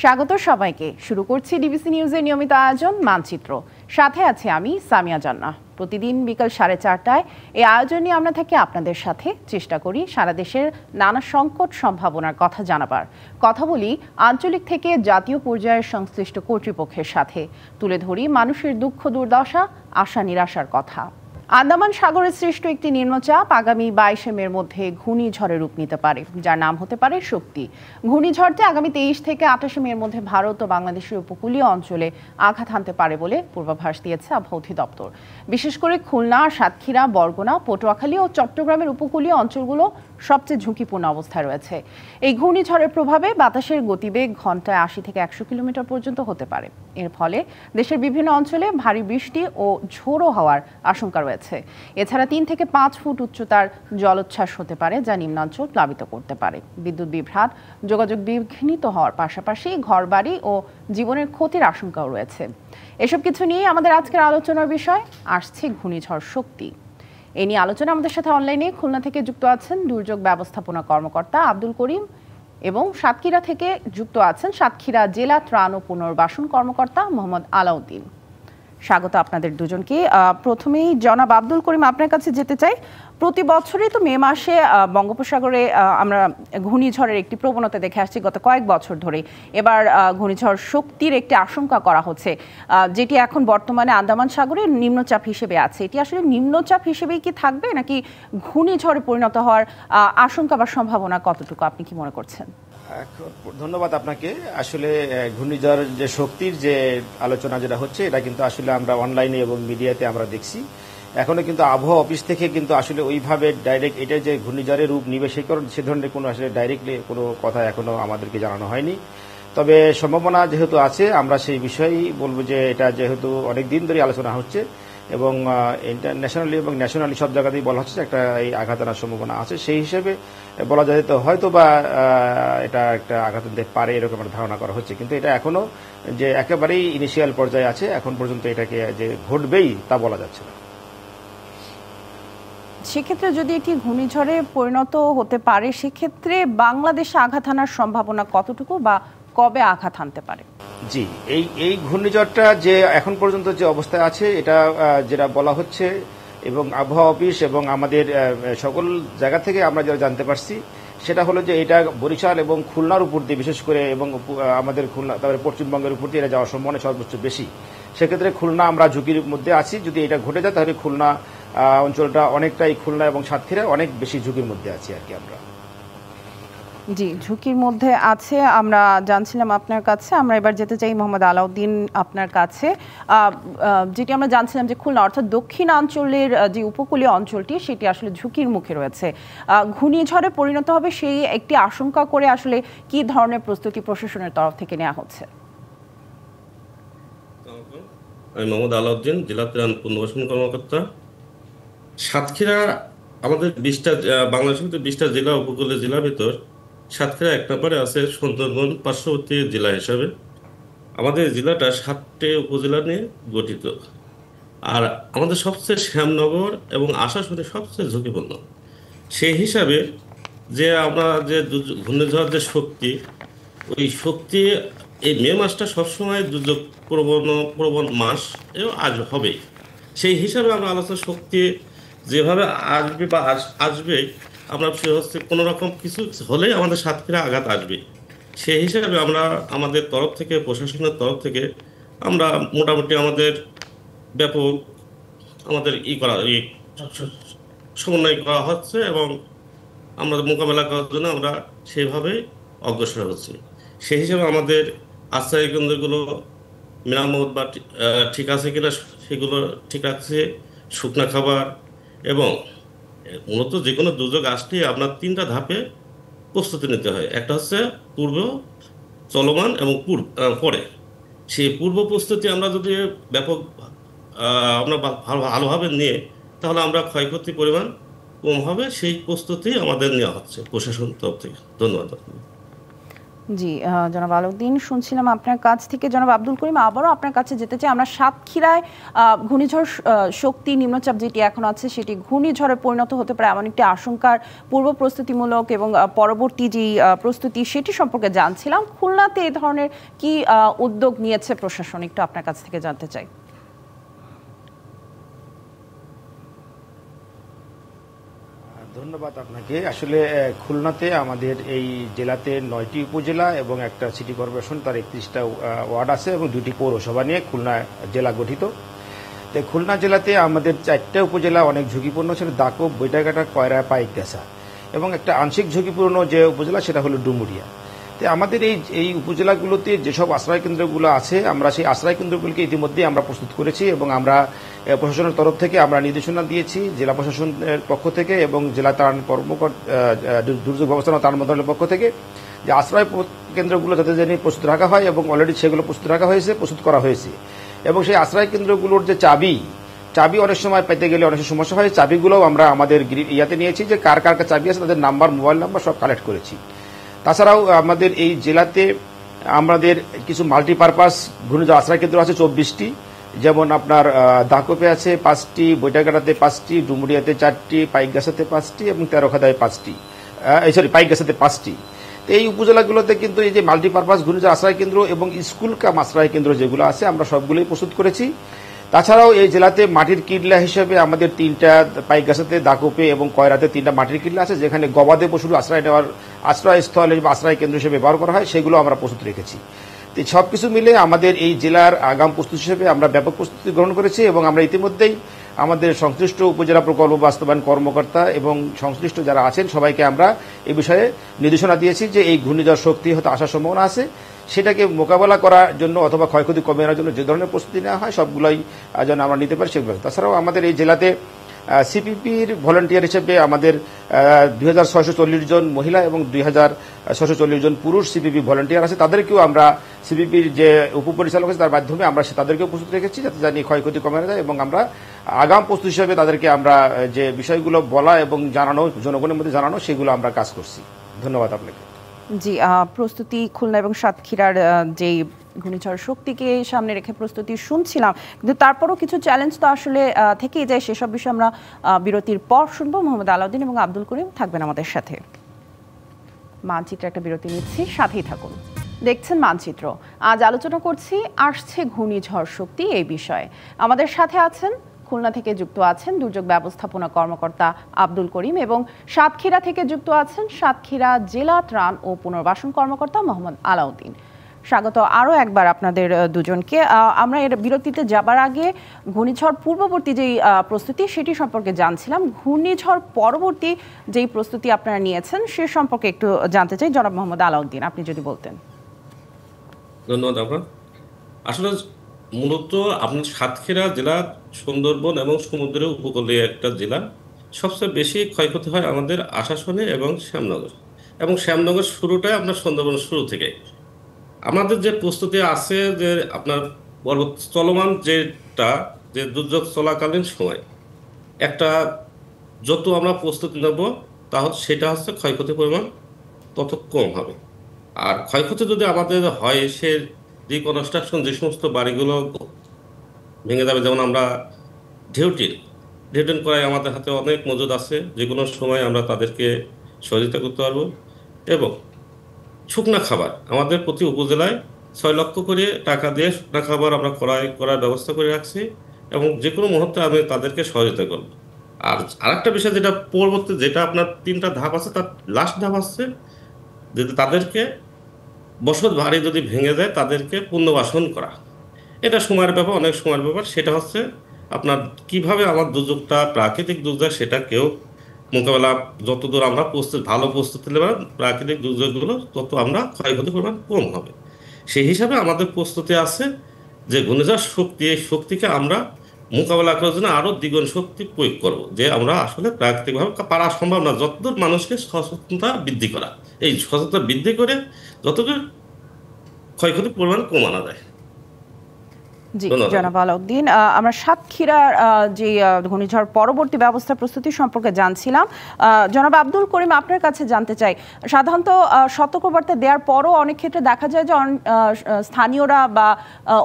স্বাগত সবাইকে। শুরু করছি ডিবিসি নিউজের নিয়মিত আয়োজন মানচিত্র। সাথে আছে আমি সামিয়া জান্নাহ। প্রতিদিন বিকাল 4:30টায় এই আয়োজন নিয়ে আমরা থাকি আপনাদের সাথে। চেষ্টা করি সারা দেশের নানা সংকট সম্ভাবনার কথা জানাবার। কথা বলি আঞ্চলিক থেকে জাতীয় পর্যায়ের সংশ্লিষ্ট কর্তৃপক্ষের সাথে। তুলে ধরি মানুষের দুঃখ দুর্দশা, আশা নিরাশার কথা। আন্দামান সাগরে সৃষ্ট একটি নিম্নচাপ আগামী 22 মের মধ্যে ঘূর্ণিঝড়ে রূপ নিতে পারে, যার নাম হতে পারে শক্তি। ঘূর্ণিঝড়টি আগামী 23 থেকে 28 মের মধ্যে ভারত ও বাংলাদেশের উপকূলীয় অঞ্চলে আঘাত হানতে পারে বলে পূর্বাভাস দিয়েছে আবহাওয়া অধিদপ্তর। বিশেষ করে খুলনা, সাতক্ষীরা, বরগুনা, পটুয়াখালী ও চট্টগ্রামের উপকূলীয় অঞ্চলগুলো সবচেয়ে ঝুঁকিপূর্ণ অবস্থায় রয়েছে। এই ঘূর্ণিঝড়ের প্রভাবে বাতাসের গতিবেগ ঘন্টায় 80 থেকে 100 কিলোমিটার পর্যন্ত হতে পারে। এর ফলে দেশের বিভিন্ন অঞ্চলে ভারী বৃষ্টি ও ঝোড়ো হওয়ার আশঙ্কা রয়েছে। এছাড়া 3 থেকে 5 ফুট উচ্চতার জলোচ্ছ্বাস হতে পারে, যা নিম্নাঞ্চল প্লাবিত করতে পারে। বিদ্যুৎ বিভ্রাট, যোগাযোগ বিঘ্নিত হওয়ার পাশাপাশি ঘরবাড়ি ও জীবনের ক্ষতির আশঙ্কাও রয়েছে। এসব কিছু নিয়ে আমাদের আজকের আলোচনার বিষয় আসছে ঘূর্ণিঝড় শক্তি। এ নিয়ে আলোচনা আমাদের সাথে অনলাইনে খুলনা থেকে যুক্ত আছেন দুর্যোগ ব্যবস্থাপনা কর্মকর্তা আব্দুল করিম এবং সাতক্ষীরা থেকে যুক্ত আছেন সাতক্ষীরা জেলা ত্রাণ ও পুনর্বাসন কর্মকর্তা মোহাম্মদ আলাউদ্দিন। স্বাগত আপনাদের দুজনকে। প্রথমেই জনাব আব্দুল করিম, আপনার কাছে যেতে চাই। প্রতি বছরই তো মে মাসে বঙ্গোপসাগরে আমরা ঘূর্ণিঝড়ের একটি প্রবণতা দেখে আসছি গত কয়েক বছর ধরে। এবার ঘূর্ণিঝড় শক্তির একটি আশঙ্কা করা হচ্ছে, যেটি এখন বর্তমানে আন্দামান সাগরে নিম্নচাপ হিসেবে আছে। এটি আসলে নিম্নচাপ হিসেবেই কি থাকবে, নাকি ঘূর্ণিঝড়ে পরিণত হওয়ার আশঙ্কা বা সম্ভাবনা কতটুকু, আপনি কি মনে করছেন? ধন্যবাদ আপনাকে। আসলে ঘূর্ণিঝড় যে শক্তির যে আলোচনা যেটা হচ্ছে, এটা কিন্তু আসলে আমরা অনলাইনে এবং মিডিয়াতে আমরা দেখছি। এখনো কিন্তু আবহাওয়া অফিস থেকে কিন্তু আসলে ওইভাবে ডাইরেক্ট এটা যে ঘূর্ণিঝড়ের রূপ নিবে সে ধরনের কোনো আসলে ডাইরেক্টলি কোনো কথা এখনো আমাদেরকে জানানো হয়নি। তবে সম্ভাবনা যেহেতু আছে, আমরা সেই বিষয়েই বলবো যে এটা যেহেতু অনেক দিন ধরে আলোচনা হচ্ছে এবং ইন্টারন্যাশনালি এবং ন্যাশনালি সব জায়গাতেই বলা হচ্ছে একটা এই আঘাত আনার সম্ভাবনা আছে, সেই হিসেবে বলা যায় তো হয়তো বা এটা একটা আঘাত দিতে পারে এরকম একটা ধারণা করা হচ্ছে। কিন্তু এটা এখনো যে একেবারেই ইনিশিয়াল পর্যায়ে আছে, এখন পর্যন্ত এটাকে যে ঘটবেই তা বলা যাচ্ছে না। সেক্ষেত্রে যদি এটি ঘূর্ণিঝড়ে পরিণত হতে পারে, সেক্ষেত্রে বাংলাদেশে আঘাত হানার সম্ভাবনা কতটুকু বা কবে আঘাত হানতে পারে? জি, এই ঘূর্ণিঝড়টা যে এখন পর্যন্ত যে অবস্থায় আছে, এটা যেটা বলা হচ্ছে এবং আবহাওয়া অফিস এবং আমাদের সকল জায়গা থেকে আমরা যেটা জানতে পারছি, সেটা হলো যে এটা বরিশাল এবং খুলনার উপর দিয়ে বিশেষ করে এবং আমাদের খুলনা তারপরে পশ্চিমবঙ্গের উপর দিয়ে এটা যাওয়ার সম্ভাবনা সর্বোচ্চ বেশি। সেক্ষেত্রে খুলনা আমরা ঝুঁকির মধ্যে আছি। যদি এটা ঘটে যায় তাহলে খুলনা অঞ্চলটা অনেকটাই, খুলনা এবং সাতক্ষীরা অনেক বেশি ঝুঁকির মধ্যে আছি আর কি আমরা। জি, ঝুঁকির মধ্যে আছে আমরা জানছিলাম আপনার কাছে। আমরা এবার যেতে চাই মোহাম্মদ আলাউদ্দিন আপনার কাছে। যেটি আমরা জানছিলাম যে খুলনা অর্থাৎ দক্ষিণাঞ্চলের যে উপকূলীয় অঞ্চলটি, সেটি আসলে ঝুঁকির মুখে রয়েছে। ঘূর্ণিঝড়ে পরিণত হবে সেই একটি আশঙ্কা করে আসলে কি ধরনের প্রস্তুতি প্রশাসনের তরফ থেকে নেওয়া হচ্ছে? আমি মোহাম্মদ আলাউদ্দিন, জেলা ত্রাণ পুনর্বাসন কর্মকর্তা। সাতক্ষীরা আমাদের 20টা বাংলাদেশের 20টা জেলা উপকূলীয় জেলার ভিতর সাতক্ষীরা 1 নম্বরে আছে সুন্দরবন পার্শ্ববর্তী জেলা হিসাবে। আমাদের জেলাটা 7টে উপজেলা নিয়ে গঠিত। আর আমাদের সবচেয়ে শ্যামনগর এবং আশাশুনি সবচেয়ে ঝুঁকিপূর্ণ। সেই হিসাবে যে আমরা যে ঘূর্ণিঝড় যে শক্তি, ওই শক্তি এই মে মাসটা সবসময় দুর্যোগ প্রবণ মাস এবং আজ হবেই। সেই হিসাবে আমরা আলোচনা শক্তি যেভাবে আসবে বা আসবে, আমরা সে হচ্ছে কোনো রকম কিছু হলেই আমাদের সাতক্ষীরা আঘাত আসবে। সেই হিসাবে আমরা আমাদের তরফ থেকে, প্রশাসনের তরফ থেকে আমরা মোটামুটি আমাদের ব্যাপক আমাদের সমন্বয় করা হচ্ছে এবং আমরা মোকাবেলা করার জন্য আমরা সেইভাবে অগ্রসর হচ্ছি। সেই হিসাবে আমাদের আশ্রয় কেন্দ্রগুলো মেরামত বা ঠিক আছে কিনা সেগুলো ঠিক আছে, শুকনো খাবার এবং মূলত যে কোনো দুর্যোগ আসলে আপনার 3টা ধাপে প্রস্তুতি নিতে হয়। একটা হচ্ছে পূর্ব, চলমান এবং পরে। সেই পূর্ব প্রস্তুতি আমরা যদি ব্যাপক আমরা ভালোভাবে নিয়ে, তাহলে আমরা ক্ষয়ক্ষতির পরিমাণ কম হবে। সেই প্রস্তুতি আমাদের নেওয়া হচ্ছে প্রশাসন তরফ থেকে। ধন্যবাদ। জি, জনাব আলাউদ্দিন, শুনছিলাম আপনার কাছ থেকে। জনাব আব্দুল করিম, আবারও আপনার কাছে যেতে চাই। আমরা সাতক্ষীরায় ঘূর্ণিঝড় শক্তি নিম্নচাপ যেটি এখন আছে সেটি ঘূর্ণিঝড়ে পরিণত হতে পারে এমন একটি আশঙ্কার পূর্ব প্রস্তুতিমূলক এবং পরবর্তী যে প্রস্তুতি সেটি সম্পর্কে জানছিলাম। খুলনাতে এই ধরনের কি উদ্যোগ নিয়েছে প্রশাসন, একটু আপনার কাছ থেকে জানতে চাই। ধন্যবাদ আপনাকে। আসলে খুলনাতে আমাদের এই জেলাতে 9টি উপজেলা এবং একটা সিটি কর্পোরেশন, তার 31টা ওয়ার্ড আছে এবং 2টি পৌরসভা নিয়ে খুলনা জেলা গঠিত। তো খুলনা জেলাতে আমাদের 4টা উপজেলা অনেক ঝুঁকিপূর্ণ ছিল, দাকব, বৈটাঘাটা, কয়রা, পাইকগাছা, এবং একটা আংশিক ঝুঁকিপূর্ণ যে উপজেলা সেটা হলো ডুমুরিয়া। তো আমাদের এই উপজেলাগুলোতে যেসব আশ্রয় কেন্দ্রগুলো আছে, আমরা সেই আশ্রয় কেন্দ্রগুলোকে ইতিমধ্যে আমরা প্রস্তুত করেছি এবং আমরা প্রশাসনের তরফ থেকে আমরা নির্দেশনা দিয়েছি জেলা প্রশাসনের পক্ষ থেকে এবং জেলা ত্রাণ দুর্যোগ ব্যবস্থাপনা ত্রাণ মন্ত্রণালয়ের পক্ষ থেকে যে আশ্রয় কেন্দ্রগুলো যাতে জানি প্রস্তুত রাখা হয় এবং অলরেডি সেগুলো প্রস্তুত করা হয়েছে। এবং সেই আশ্রয় কেন্দ্রগুলোর যে চাবি অনেক সময় পেতে গেলে অনেক সমস্যা হয়, চাবিগুলোও আমরা আমাদের ইয়াতে নিয়েছি যে কার কার চাবি আছে তাদের নাম্বার, মোবাইল নাম্বার সব কালেক্ট করেছি। তাছাড়াও আমাদের এই জেলাতে আমাদের কিছু মাল্টিপারপাস ঘূর্ণিঝড় আশ্রয় কেন্দ্র আছে 24টি, যেমন আপনার দাকপে আছে 5টি, বৈটাঘাটাতে 5টি, ডুমুরিয়াতে 4টি, পাইকগাছাতে 5টি এবং তেরোখাদায় 5টি, পাইকগাছাতে 5টি। এই উপজেলাগুলোতে কিন্তু এই যে মাল্টিপারপাস ঘূর্ণিঝড় আশ্রয় কেন্দ্র এবং স্কুল কাম আশ্রয় কেন্দ্র যেগুলো আছে আমরা সবগুলোই প্রস্তুত করেছি। তাছাড়াও এই জেলাতে মাটির কিল্লা হিসেবে আমাদের 3টা, পাইকগাছাতে, দাকপে এবং কয়রাতে 3টা মাটির কিল্লা আছে যেখানে গবাদি পশুর আশ্রয় নেওয়ার আশ্রয়স্থল বা আশ্রয় কেন্দ্র হিসেবে ব্যবহার করা হয়, সেগুলো আমরা প্রস্তুত রেখেছি। তো সবকিছু মিলে আমাদের এই জেলার আগাম প্রস্তুতি হিসেবে আমরা ব্যাপক প্রস্তুতি গ্রহণ করেছি এবং আমরা ইতিমধ্যেই আমাদের সংশ্লিষ্ট উপজেলা প্রকল্প বাস্তবায়ন কর্মকর্তা এবং সংশ্লিষ্ট যারা আছেন সবাইকে আমরা এই বিষয়ে নির্দেশনা দিয়েছি যে এই ঘূর্ণিঝড় শক্তি হয়তো আসার সম্ভাবনা আছে, সেটাকে মোকাবেলা করার জন্য অথবা ক্ষয়ক্ষতি কমিয়ে আনার জন্য যে ধরনের প্রস্তুতি নেওয়া হয় সবগুলোই যেন আমরা নিতে পারি সেগুলো। তাছাড়াও আমাদের এই জেলাতে সিপিপির ভলান্টিয়ার হিসেবে আমাদের 2640 জন মহিলা এবং 2640 জন পুরুষ সিপিপি ভলান্টিয়ার আছে, তাদেরকেও আমরা সিপিপির যে উপপরিচালক আছে তার মাধ্যমে আমরা তাদেরকেও প্রস্তুত রেখেছি যাতে জানি ক্ষয়ক্ষতি কমে যায় এবং আমরা আগাম প্রস্তুতি হিসেবে তাদেরকে আমরা যে বিষয়গুলো বলা এবং জানানো, জনগণের মধ্যে জানানো, সেগুলো আমরা কাজ করছি। ধন্যবাদ আপনাকে। জি, প্রস্তুতি খুলনা এবং সাতক্ষীরার যেই ঘূর্ণিঝড় শক্তিকে সামনে রেখে প্রস্তুতি শুনছিলাম, কিন্তু তারপরও কিছু চ্যালেঞ্জ তো আসলে থেকেই যায়। সেসব বিষয়ে আমরা বিরতির পর শুনবো। মোহাম্মদ আলাউদ্দিন এবং আব্দুল করিম থাকবেন আমাদের সাথে। মানচিত্রে একটা বিরতি নিচ্ছি, সাথেই থাকুন। দেখছেন মানচিত্র। আজ আলোচনা করছি আসছে ঘূর্ণিঝড় শক্তি এই বিষয়ে। আমাদের সাথে আছেন খুলনা থেকে যুক্ত আছেন দুর্যোগ ব্যবস্থাপনা কর্মকর্তা আব্দুল করিম এবং সাতক্ষীরা থেকে যুক্ত আছেন সাতক্ষীরা জেলা ত্রাণ ও পুনর্বাসন কর্মকর্তা মোহাম্মদ আলাউদ্দিন। স্বাগত আরও একবার আপনাদের দুজনকে। আমরা এর বিরতিতে যাবার আগে ঘূর্ণিঝড় পূর্ববর্তী যেই প্রস্তুতি সেটি সম্পর্কে জানছিলাম। ঘূর্ণিঝড় পরবর্তী যেই প্রস্তুতি আপনারা নিয়েছেন সে সম্পর্কে একটু জানতে চাই। জনাব মোহাম্মদ আলাউদ্দিন, আপনি যদি বলতেন। ধন্যবাদ। আপনার আসলে মূলত আপনার সাতক্ষীরা জেলা সুন্দরবন এবং সমুদ্রের উপকূলীয় একটা জেলা। সবচেয়ে বেশি ক্ষয়ক্ষতি হয় আমাদের আশাশুনি এবং শ্যামনগর, এবং শ্যামনগর শুরুটাই আপনার সুন্দরবনের শুরু থেকে। আমাদের যে প্রস্তুতি আছে যে আপনার চলমান যে দুর্যোগ চলাকালীন সময় একটা যত আমরা প্রস্তুতি নেব সেটা হচ্ছে ক্ষয়ক্ষতির পরিমাণ তত কম হবে। আর ক্ষয়ক্ষতি যদি আমাদের হয়, সে রিকনস্ট্রাকশন যে সমস্ত বাড়িগুলো ভেঙে যাবে, যেমন আমরা ঢেউটিন করায় আমাদের হাতে অনেক মজুদ আছে, যে কোনো সময় আমরা তাদেরকে সহযোগিতা করতে পারবো। এবং শুকনা খাবার আমাদের প্রতি উপজেলায় 6 লক্ষ করে টাকা দিয়ে শুকনা খাবার আমরা ক্রয় করার ব্যবস্থা করে রাখছি এবং যে কোনো মুহূর্তে আমি তাদেরকে সহযোগিতা করব। আর আরেকটা বিষয় যেটা পরবর্তী, যেটা আপনার 3টা ধাপ আছে, তার লাস্ট ধাপ আছে যদি তাদেরকে বসত বাড়ি যদি ভেঙে যায় তাদেরকে পুনর্বাসন করা। এটা সময়ের ব্যাপার, অনেক সময়ের ব্যাপার। সেটা হচ্ছে আপনার কিভাবে আমার দুর্যোগটা প্রাকৃতিক দুর্যোগ সেটা কেউ মোকাবেলা যতদূর আমরা ভালো প্রস্তুতি নেব, প্রাকৃতিক দুর্যোগগুলো তত আমরা ক্ষয়ক্ষতির পরিমাণ কম হবে। সেই হিসাবে আমাদের প্রস্তুতি আছে যে ঘূর্ণিঝড় শক্তি, এই শক্তিকে আমরা মোকাবেলা করার জন্য আরও দ্বিগুণ শক্তি প্রয়োগ করব, যে আমরা আসলে প্রাকৃতিকভাবে পারা সম্ভব না যতদূর মানুষকে সচেতনতা বৃদ্ধি করা, এই সচেতনতা বৃদ্ধি করে যতদূর ক্ষয়ক্ষতির পরিমাণ কমানো যায়। জি ধন্যবাদ। জনাব আলাউদ্দিন, আমরা সাতক্ষীরার যে ঘূর্ণিঝড় পরবর্তী ব্যবস্থা প্রস্তুতি সম্পর্কে জানছিলাম। জনাব আব্দুল করিম, আপনার কাছে জানতে চাই, সাধারণত সতর্কবার্তা দেওয়ার পরও অনেক ক্ষেত্রে দেখা যায় যে স্থানীয়রা বা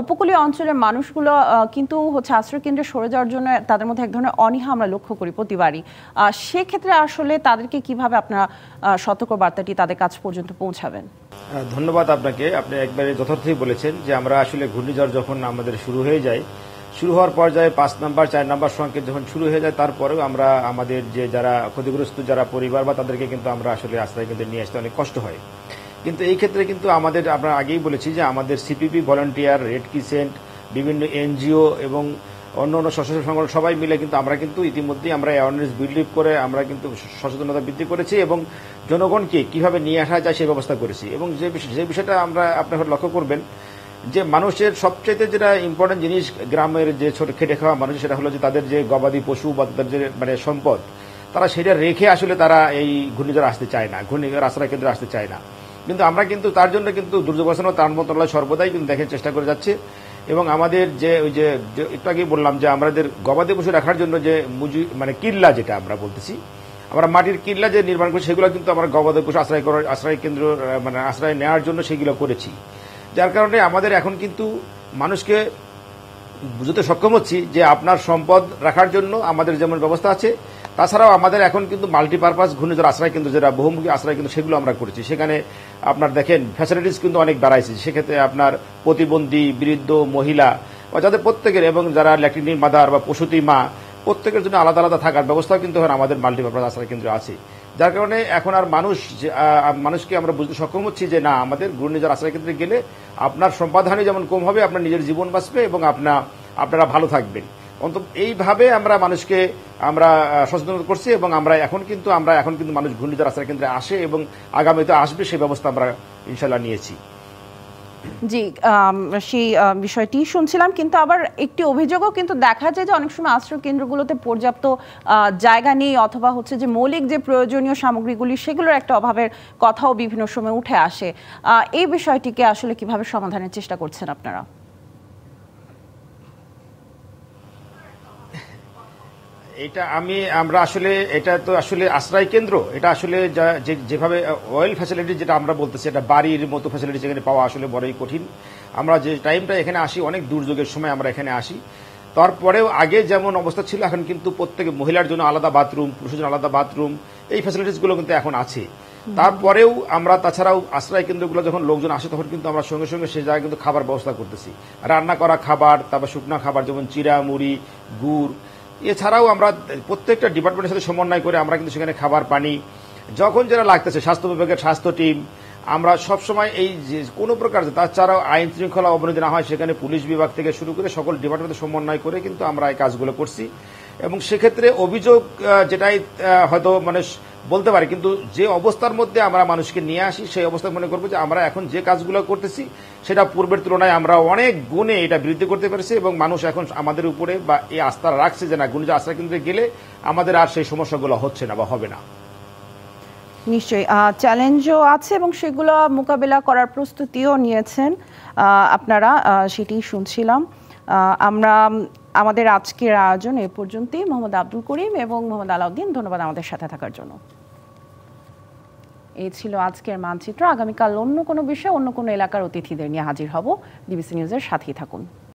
উপকূলীয় অঞ্চলের মানুষগুলো কিন্তু হচ্ছে আশ্রয় কেন্দ্রে সরে যাওয়ার জন্য তাদের মধ্যে এক ধরনের অনীহা আমরা লক্ষ্য করি প্রতিবারই। সেক্ষেত্রে আসলে তাদেরকে কিভাবে আপনারা সতর্কবার্তাটি তাদের কাছ পর্যন্ত পৌঁছাবেন? ধন্যবাদ আপনাকে। আপনি একবারে যথার্থই বলেছেন যে আমরা আসলে ঘূর্ণিঝড় যখন আমাদের শুরু হয়ে যায়, শুরু হওয়ার পর্যায়ে 5 নাম্বার 4 নাম্বার সংকেত যখন শুরু হয়ে যায়, তারপরেও আমরা আমাদের যে যারা ক্ষতিগ্রস্ত যারা পরিবার বা তাদেরকে কিন্তু আমরা আসলে আশ্রয় কেন্দ্রে নিয়ে আসতে অনেক কষ্ট হয়। কিন্তু এই ক্ষেত্রে কিন্তু আমাদের, আমরা আগেই বলেছি যে আমাদের সিপিপি ভলান্টিয়ার, রেড ক্রিসেন্ট, বিভিন্ন এনজিও এবং অন্য অন্য সশস্ত্র সংগঠন সবাই মিলে কিন্তু আমরা কিন্তু ইতিমধ্যেই আমরা অ্যাওয়ারনেস বিল্ড করে আমরা কিন্তু সচেতনতা বৃদ্ধি করেছি এবং জনগণকে কিভাবে নিয়ে আসা যায় সেই ব্যবস্থা করেছি। এবং যে বিষয়টা আমরা আপনার লক্ষ্য করবেন যে মানুষের সবচেয়ে যেটা ইম্পর্টেন্ট জিনিস গ্রামের যে ছোট খেটে খাওয়া মানুষ, সেটা হলো যে তাদের যে গবাদি পশু বা তাদের যে মানে সম্পদ, তারা সেটা রেখে আসলে তারা এই ঘূর্ণিঝড় আসতে চায় না, ঘূর্ণিঝড় আশ্রয় কেন্দ্রে আসতে চায় না। কিন্তু আমরা কিন্তু তার জন্য কিন্তু দুর্যোগ ব্যবস্থাপনা ত্রাণ মন্ত্রণালয় সর্বদাই কিন্তু দেখেন চেষ্টা করে যাচ্ছে। এবং আমাদের যে ওই যে একটু আগেই বললাম যে আমাদের গবাদি পশু রাখার জন্য যে মানে কিল্লা যেটা আমরা বলতেছি, আমরা মাটির কিল্লা যে নির্মাণ করছি, সেগুলো কিন্তু আমরা গবাদি পশু আশ্রয় কেন্দ্র মানে আশ্রয় নেওয়ার জন্য সেগুলো করেছি। যার কারণে আমাদের এখন কিন্তু মানুষকে বুঝতে সক্ষম হচ্ছি যে আপনার সম্পদ রাখার জন্য আমাদের যেমন ব্যবস্থা আছে, তাছাড়াও আমাদের এখন কিন্তু মাল্টিপারপাস ঘূর্ণিঝড় আশ্রয় কেন্দ্র, যেটা বহুমুখী আশ্রয় কেন্দ্র, সেগুলো আমরা করেছি। সেখানে আপনার দেখেন ফ্যাসিলিটিস কিন্তু অনেক বাড়াইছে। সেক্ষেত্রে আপনার প্রতিবন্ধী, বৃদ্ধ, মহিলা বা যাদের প্রত্যেকের, এবং যারা ল্যাকটিনির মাদার বা প্রসূতি মা, প্রত্যেকের জন্য আলাদা আলাদা থাকার ব্যবস্থাও কিন্তু এখন আমাদের মাল্টিপারপাস আশ্রয় কেন্দ্র আছে। যার কারণে এখন আর মানুষকে আমরা বুঝতে সক্ষম হচ্ছি যে না, আমাদের ঘূর্ণিঝড় আশ্রয় কেন্দ্রে গেলে আপনার সম্পদহানি যেমন কম হবে, আপনার নিজের জীবন বাঁচবে এবং আপনারা ভালো থাকবেন। অন্তত এইভাবে আমরা মানুষকে আমরা সচেতন করছি এবং আমরা এখন কিন্তু মানুষ ঘূর্ণিঝড় আশ্রয় কেন্দ্রে আসে এবং আগামীতে আসবে, সেই ব্যবস্থা আমরা ইনশাল্লাহ নিয়েছি। জি, সেই বিষয়টি শুনছিলাম, কিন্তু আবার একটি অভিযোগও কিন্তু দেখা যায় যে অনেক সময় আশ্রয় কেন্দ্রগুলোতে পর্যাপ্ত জায়গা নেই, অথবা হচ্ছে যে মৌলিক যে প্রয়োজনীয় সামগ্রীগুলি সেগুলোর একটা অভাবের কথাও বিভিন্ন সময় উঠে আসে। এই বিষয়টিকে আসলে কিভাবে সমাধানের চেষ্টা করছেন আপনারা? আমরা আসলে এটা তো আসলে আশ্রয় কেন্দ্র, এটা আসলে যেভাবে ওয়েল ফ্যাসিলিটি যেটা আমরা বলতেছি, এটা বাড়ির মতো ফ্যাসিলিটি যেখানে পাওয়া আসলে বড়ই কঠিন। আমরা যে টাইমটা এখানে আসি, অনেক দুর্যোগের সময় আমরা এখানে আসি, তারপরেও আগে যেমন অবস্থা ছিল এখন কিন্তু প্রত্যেকে মহিলার জন্য আলাদা বাথরুম, পুরুষের জন্য আলাদা বাথরুম, এই ফ্যাসিলিটিসগুলো কিন্তু এখন আছে। তারপরেও আমরা তাছাড়াও আশ্রয় কেন্দ্রগুলো যখন লোকজন আসে তখন কিন্তু আমরা সঙ্গে সঙ্গে সেই জায়গায় কিন্তু খাবার ব্যবস্থা করতেছি, রান্না করা খাবার, তারপর শুকনা খাবার যেমন চিড়া, মুড়ি, গুড়। এছাড়াও আমরা প্রত্যেকটা ডিপার্টমেন্টের সাথে সমন্বয় করে আমরা কিন্তু সেখানে খাবার পানি যখন যেটা লাগতেছে, স্বাস্থ্য বিভাগের স্বাস্থ্য টিম, আমরা সবসময় এই যে কোনো প্রকার, তাছাড়াও আইন শৃঙ্খলা অবনতি না হয় সেখানে পুলিশ বিভাগ থেকে শুরু করে সকল ডিপার্টমেন্টের সমন্বয় করে কিন্তু আমরা এই কাজগুলো করছি। এবং সেক্ষেত্রে অভিযোগ যেটাই হয়তো মানুষ বলতে পারে, কিন্তু যে অবস্থার মধ্যে আমরা মানুষকে নিয়ে আসি সেই অবস্থায় মনে করবো যে আমরা এখন যে কাজগুলো করতেছি সেটা পূর্বের তুলনায় আমরা অনেক গুণে এটা বৃদ্ধি করতে পেরেছি এবং মানুষ এখন আমাদের উপরে বা এই আস্থা রাখছে যে না, ঘূর্ণিঝড় আশ্রয় কেন্দ্রে গেলে আমাদের আর সেই সমস্যাগুলো হচ্ছে না বা হবে না। নিশ্চয়ই চ্যালেঞ্জও আছে এবং সেগুলো মোকাবেলা করার প্রস্তুতিও নিয়েছেন আপনারা, সেটি শুনছিলাম। আমরা আমাদের আজকের আয়োজন এ পর্যন্তই। মোহাম্মদ আব্দুল করিম এবং মোহাম্মদ আলাউদ্দিন, ধন্যবাদ আমাদের সাথে থাকার জন্য। এই ছিল আজকের মানচিত্র। আগামীকাল অন্য কোনো বিষয়ে, অন্য কোনো এলাকার অতিথিদের নিয়ে হাজির হব। ডিবিসি নিউজের সাথেই থাকুন।